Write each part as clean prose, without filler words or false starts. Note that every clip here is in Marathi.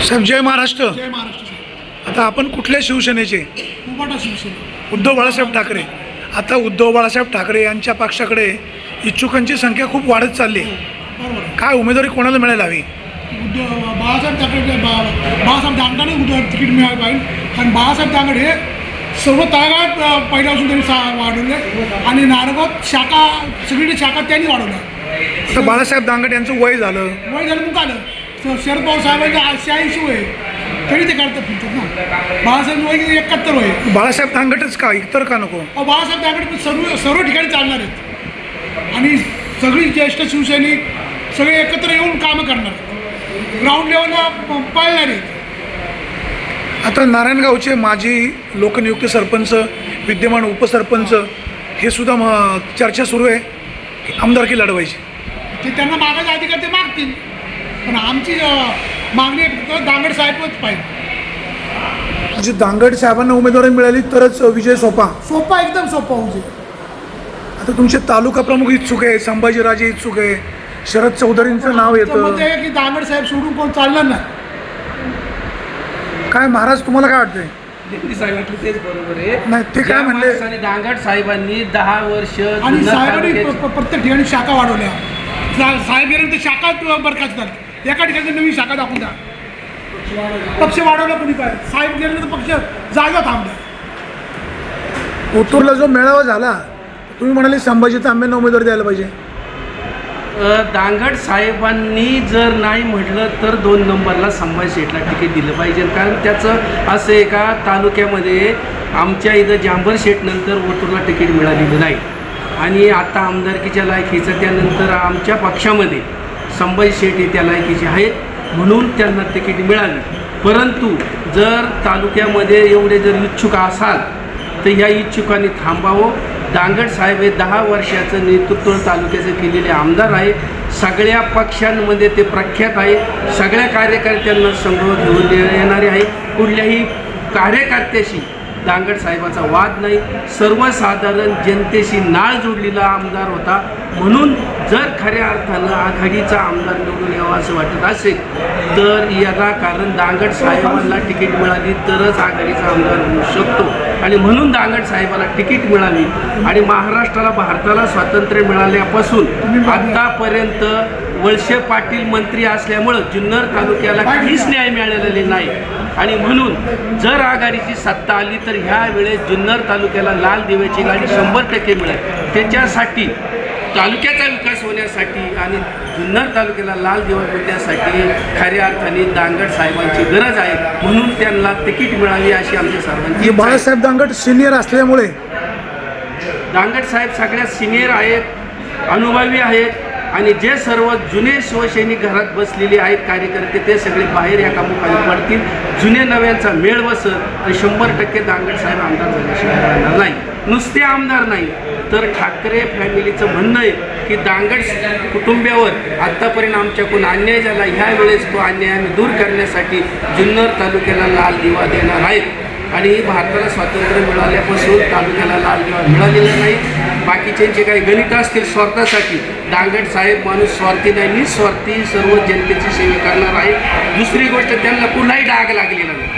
साहेब जय महाराष्ट्र. जय महाराष्ट्र साहेब. आता आपण कुठल्या शिवसेनेचे? उबाटा शिवसेना. उद्धव बाळासाहेब ठाकरे. आता उद्धव बाळासाहेब ठाकरे यांच्या पक्षाकडे इच्छुकांची संख्या खूप वाढत चालली आहे. बरोबर. काय उमेदवारी कोणाला मिळायला हवी? बाळासाहेब ठाकरे बाळासाहेब दांगडे तिकीट मिळालं पाहिजे. कारण बाळासाहेब दांगडे सर्व तळागाळात पहिल्यापासून त्यांनी वाढवले आणि नारगावात शाखा सगळीकडे शाखा त्यांनी वाढवल्या. आता बाळासाहेब दांगट यांचं वय झालं, वय झालं मग आलं शरद पवार साहेबांचे 86 वय तरी ते करतात फिरतात ना. बाळासाहेब वय 71 वय. बाळासाहेब दांगटच का, इतर का नको? बाळासाहेब दांगडे सर्व ठिकाणी चालणार आहेत आणि सगळी ज्येष्ठ शिवसैनिक सगळे एकत्र येऊन कामं करणार, ग्राउंड लेवलला पाळणार आहेत. आता नारायणगावचे माजी लोकनियुक्त सरपंच, विद्यमान उपसरपंच हे सुद्धा चर्चा सुरू आहे की आमदारकी लढवायची. ते त्यांना मागायचा अधिकार ते मागतील, पण आमची मागणी फक्त दांगड साहेबच पाहिजे. म्हणजे दांगट साहेबांना उमेदवारी मिळाली तरच विजय सोपा. सोपा एकदम सोपा होऊ शकतो. आता तुमचे तालुका प्रमुख इच्छुक आहे, संभाजीराजे इच्छुक आहे, शरद चौधरींचं नाव येतं. मत आहे की दांगड साहेब सोडून कोण चालणार नाही. काय महाराज तुम्हाला काय वाटतंय? त्यांनी सांगितलं तेच बरोबर आहे. नाही ते काय म्हणले? आणि दांगड साहेबांनी 10 वर्ष आणि साहेबांनी प्रत्येक ठिकाणी शाखा वाढवल्या. साहेब गेल्यानंतर शाखा बरखास्त झाली. एका ठिकाणी नवीन शाखा दाखवून द्या. पक्ष वाढवला कोणी काय? साहेब गेल्यानंतर पक्ष जागा थांबला. ओतूरला जो मेळावा झाला तुम्ही म्हणाले संभाजी तांबेंना उमेदवारी द्यायला पाहिजे. दांगड साहेबांनी जर नाही म्हटलं तर 2 नंबरला संभाजी शेठला तिकीट दिलं पाहिजे. कारण त्याचं असं एका तालुक्यामध्ये आमच्या इथं जांभर शेठनंतर ओतूरला तिकीट मिळालेलं नाही आणि आता आमदारकीच्या लायकीचं त्यानंतर आमच्या पक्षामध्ये संभाजी शेठ हे त्या लायकीचे आहेत म्हणून त्यांना तिकीट मिळाली. परंतु जर तालुक्यामध्ये एवढे जर इच्छुक असाल तर ह्या इच्छुकांनी थांबावं. दांगड साहेब हे 10 वर्षाचं नेतृत्व तालुक्याचं केलेले आमदार आहे. सगळ्या पक्षांमध्ये ते प्रख्यात आहे. सगळ्या कार्यकर्त्यांना संभव घेऊन येणारे आहे. कुठल्याही कार्यकर्त्याशी दांगड साहेबाचा वाद नाही. सर्वसाधारण जनतेशी नाळ जोडलेला आमदार होता. म्हणून जर खऱ्या अर्थानं आघाडीचा आमदार निवडून यावा असं वाटत असेल तर याला कारण दांगड साहेबांना तिकीट मिळाली तरच आघाडीचा आमदार होऊ शकतो आणि म्हणून दांगड साहेबाला तिकीट मिळाली. आणि महाराष्ट्राला भारताला स्वातंत्र्य मिळाल्यापासून आत्तापर्यंत वळसे पाटील मंत्री असल्यामुळं जुन्नर तालुक्याला काहीच न्याय मिळालेले नाही आणि म्हणून जर आघाडीची सत्ता आली तर ह्या वेळेस जुन्नर तालुक्याला लाल दिव्याची गाडी 100% मिळेल. त्याच्यासाठी तालुक्याचा विकास होण्यासाठी आणि जुन्नर तालुक्याला लाल दिवा मिळण्यासाठी खऱ्या अर्थाने दांगड साहेबांची गरज आहे. म्हणून त्यांना तिकीट मिळावी अशी आमच्या सर्वांची. बाळासाहेब दांगट सिनियर असल्यामुळे दांगड साहेब सगळ्यात सिनियर आहेत, अनुभवी आहेत आणि जे सर्व जुने शिवसैनिक घरात बसलेले आहेत कार्यकर्ते ते सगळे बाहेर एका मुखाने पडतील. जुने नव्यांचा मेळ बसत आणि 100% दांगड साहेब आमदार झाल्याशिवाय राहणार नाही. नुसते आमदार नाही तर ठाकरे फॅमिलीचं म्हणणं आहे की दांगड कुटुंबियावर आत्तापर्यंत आमच्याकडून अन्याय झाला. ह्या वेळेस तो अन्याय आम्ही दूर करण्यासाठी जुन्नर तालुक्याला लाल दिवा देणार आहेत आणि भारताला स्वातंत्र्य मिळाल्यापासून तालुक्याला लाल दिवा मिळालेला नाही. बाकीच्यांचे काही गणित असतील स्वार्थासाठी, दांगड साहेब माणूस स्वार्थी नाही, निस्वार्थी सर्व जनतेची सेवा करणार आहे. दुसरी गोष्ट त्यांना कुणाही डाग लागलेला नाही.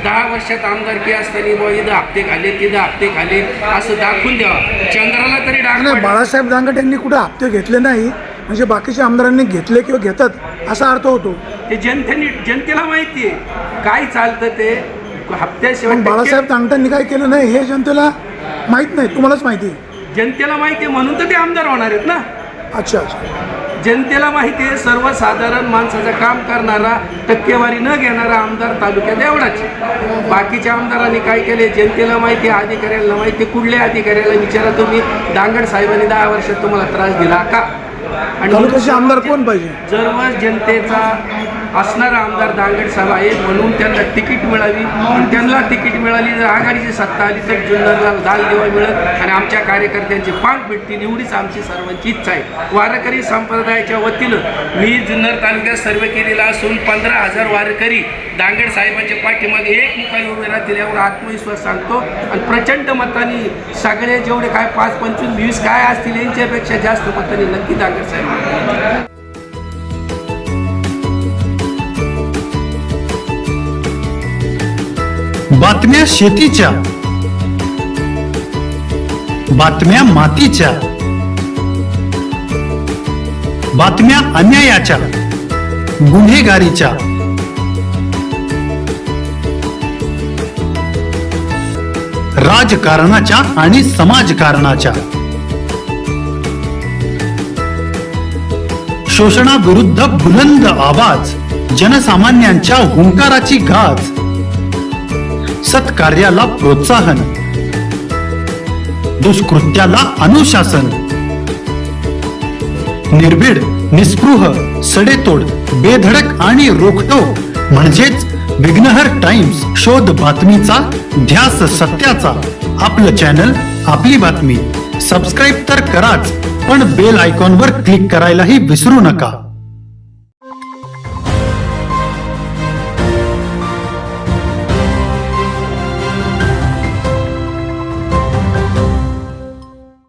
10 वर्षात आमदारकी असताना बुवा इथं हप्ते खाले तिथं हप्ते खाले असं दाखवून द्यावा. चंद्राला तरी डाग नाही. बाळासाहेब दांगट यांनी कुठे हप्ते घेतले नाही म्हणजे बाकीच्या आमदारांनी घेतले किंवा घेतात असा अर्थ होतो. ते जनतेला माहिती आहे काय चालतं ते हप्त्याशिवाय. बाळासाहेब दांगटांनी काय केलं नाही हे जनतेला माहीत नाही, तुम्हालाच माहिती आहे. जनतेला माहिती आहे म्हणून तर ते आमदार होणार आहेत ना. अच्छा अच्छा. जनतेला माहिती आहे सर्वसाधारण माणसाचं काम करणारा, टक्केवारी न घेणारा आमदार तालुक्यात एवढाच. बाकीच्या आमदारांनी काय केले जनतेला माहिती आहे, अधिकाऱ्यांना माहिती आहे. कुठल्या अधिकाऱ्याला विचारा तुम्ही दांगड साहेबांनी 10 वर्षात तुम्हाला त्रास दिला का? आणि तालुक्याचे आमदार कोण पाहिजे? सर्व जनतेचा असणारा आमदार दांगड साहेब आहे म्हणून त्यांना तिकीट मिळावी. आणि त्यांना तिकीट मिळाली जर आघाडीची सत्ता आली तर जुन्नरला लाल दिवा मिळत आणि आमच्या कार्यकर्त्यांचे पाठ भेटतील एवढीच आमची सर्वांची इच्छा आहे. वारकरी संप्रदायाच्या वतीनं मी जुन्नर तालुक्यात सर्वे केलेला असून 15,000 वारकरी दांगड साहेबांच्या पाठीमागे एक मुखाने उभे राहतील एवढा आत्मविश्वास सांगतो. आणि प्रचंड मतांनी सगळे जेवढे काय 5, 25, 20 काय असतील यांच्यापेक्षा जास्त मतांनी नक्की दांगड साहेब बातम्या शेतीच्या, बातम्या मातीच्या, बातम्या अन्यायाच्या, गुन्हेगारीच्या, राजकारणाच्या आणि समाजकारणाच्या, शोषणाविरुद्ध बुलंद आवाज, जनसामान्यांच्या हुंकाराची गाज, सत्कार्याला प्रोत्साहन, दुष्कृत्याला अनुशासन, निर्भीड, निस्पृह, सडेतोड, बेधडक आणि रोखठोक म्हणजेच विघ्नहर टाइम्स. शोध बातमीचा, ध्यास सत्याचा. आपलं चॅनल, आपली बातमी. सबस्क्राईब तर कराच, पण बेल आयकॉनवर क्लिक करायलाही विसरू नका.